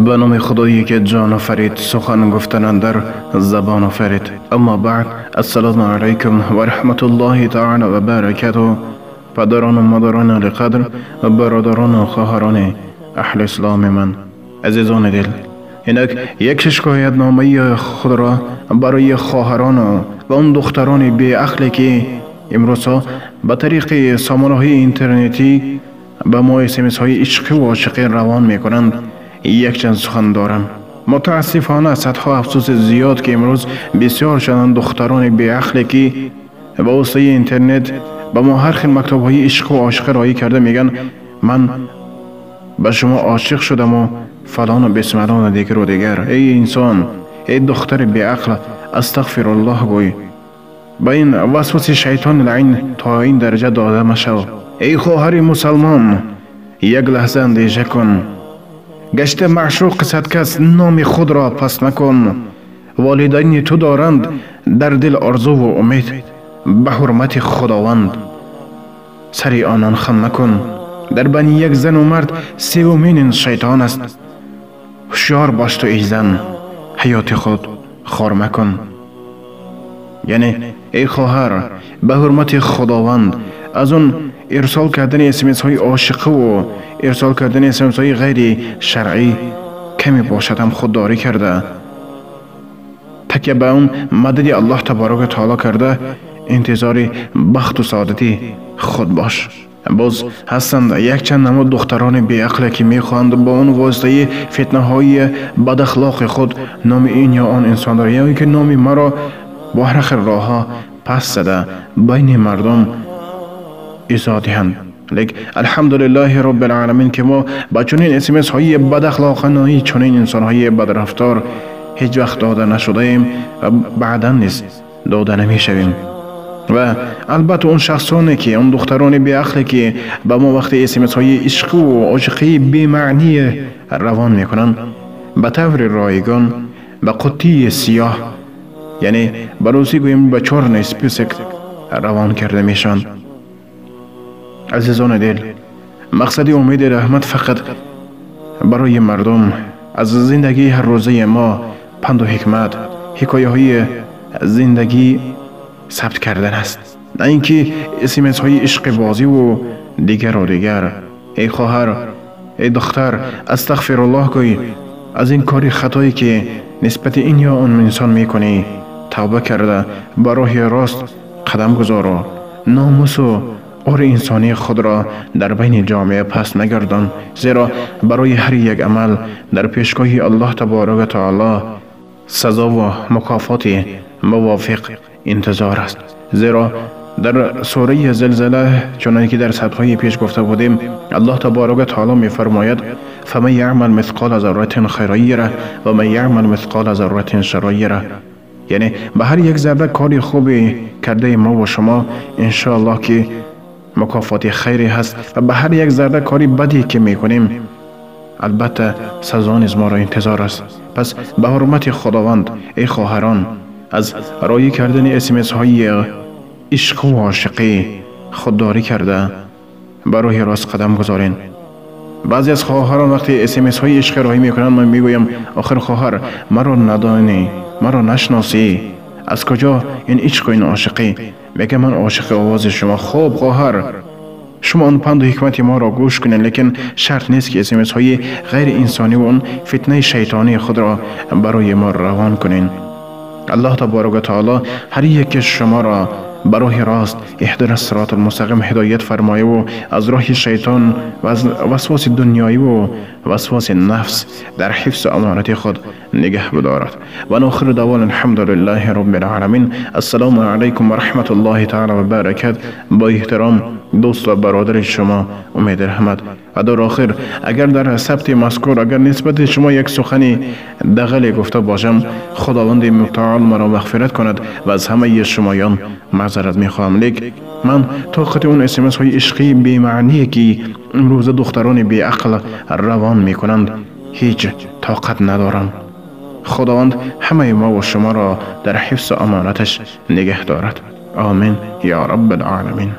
به نام خدایی که جان آفرید، سخن گفتن در زبان آفرید. اما بعد، السلام علیکم و رحمت الله تعالی و برکاته. پدران و مادران علیقدر و برادران و خواهران اهل اسلام من، عزیزان دل، اینک یک شکایت نامه خود را برای خواهران و اون دختران بی عقلی که امروز به طریق سامانه‌های اینترنتی به ما اسمس های عشقی و عاشقی روان می کنند. یک چند سخن دارم. متاسفانه صدها افسوس زیاد که امروز بسیار شدن دختران بی عقلی که به واسطه اینترنت به ما هر خیل مکتوب های عشق و عاشقی رایی کرده، میگن من به شما عاشق شدم و فلان و بسم دیگر و دیگر. ای انسان، ای دختر بی عقل، استغفر الله گوی. با این وسوسه شیطان لعین تا این درجه داده مشو. ای خواهر مسلمان، یک لحظه اندیشه کن. گشته معشوق صد کس، نام خود را پس نکن. والدین تو دارند در دل آرزو و امید به حرمت خداوند. سری آنان خم نکن. در بین یک زن و مرد سومین شیطان است. هوشیار باش تو ای زن، حیات خود خار مکن. یعنی ای خواهر، به حرمت خداوند از اون ارسال کردن اسمس های عاشقه و ارسال کردن اسمس های غیر شرعی کمی باشد هم خودداری کرده. تکیه به اون مدد الله تبارک تعالی کرده، انتظار بخت و سعادتی خود باش. باز هستند یک چند نمود دختران بی عقل که میخواهند با اون واسطه فتنه های بد اخلاق خود نام این یا آن انسان را، یا که نام مرا با هر خیر راه ها پس زده بین مردم ایجاد دهند. لیکن الحمدلله رب العالمین که ما با چنین اسمس های بد اخلاقانه، چنین انسان های بد رفتار هیچ وقت داده نشده ایم و بعدا نیز داده نمی شویم. و البته اون شخصانی که اون دختران بی عقلی که به ما وقتی اسمس های عشق و عاشقی بی معنی روان میکنن، به طور رایگان به قطی سیاه، یعنی بروسی گویم به چور نسپیسک روان کرده میشن. عزیزان دل، مقصد امید رحمت فقط برای مردم از زندگی هر روزه ما پند و حکمت، حکایه های زندگی ثبت کردن است، نه اینکه اسمس های عشق بازی و دیگر و دیگر. ای خواهر، ای دختر، استغفر الله گوی. از این کاری خطایی که نسبت این یا اون انسان میکنی توبه کرده به راه راست قدم گذار و ناموس و اور انسانی خود را در بین جامعه پس نگردان، زیرا برای هر یک عمل در پیشگاه الله تبارک تعالی سزا و مکافات موافق انتظار است. زیرا در سوره زلزله چنانکه که در سبقهای پیش گفته بودیم، الله تبارک تعالی می فرماید فمن یعمل مثقال ذره خیرا یره و من یعمل مثقال ذره شرا یره. یعنی به هر یک ذره کاری خوبی کرده ما و شما انشاءالله که مکافات خیری هست، و به هر یک ذره کاری بدی که میکنیم البته سزا نیز ما را انتظار است. پس به حرمت خداوند ای خواهران، از رایی کردن اسمس های عشق و عاشقی خودداری کرده به راه راست قدم گذارین. بعضی از خواهران وقتی اسمس های عشق رایی میکنن، من میگویم آخر خواهر، مرا ندانی، مرا نشناسی، از کجا این عشق و این عاشقی؟ میگه من عاشق آواز شما. خوب خواهر، شما اون پند و حکمت ما را گوش کنین، لیکن شرط نیست که اسمس های غیر انسانی و اون فتنه شیطانی خود را برای ما روان کنین. الله تبارک و تعالی هر یک شما را برای راست اهدنا الصراط المستقیم هدایت فرمایه و از راه شیطان و از وسواس دنیایی و وسواس نفس در حفظ و امانت خود نگه بدارد. و نآخر دعوانا الحمد لله رب العالمین. السلام علیکم و رحمت الله تعالی و برکاته. با احترام دوست و برادر شما امید رحمت. و در آخر اگر در ثبت مذکور اگر نسبت شما یک سخنی دغلی گفته باشم، خداوند متعال مرا مغفرت کند و از همه شمایان معذرت میخواهم. لیک من طاقت اون اسمس های عشقی بی معنی که امروز دختران بی عقل روان میکنند هیچ طاقت ندارم. خداوند همه ما و شما را در حفظ و امانتش نگه دارد. آمین یا رب العالمین.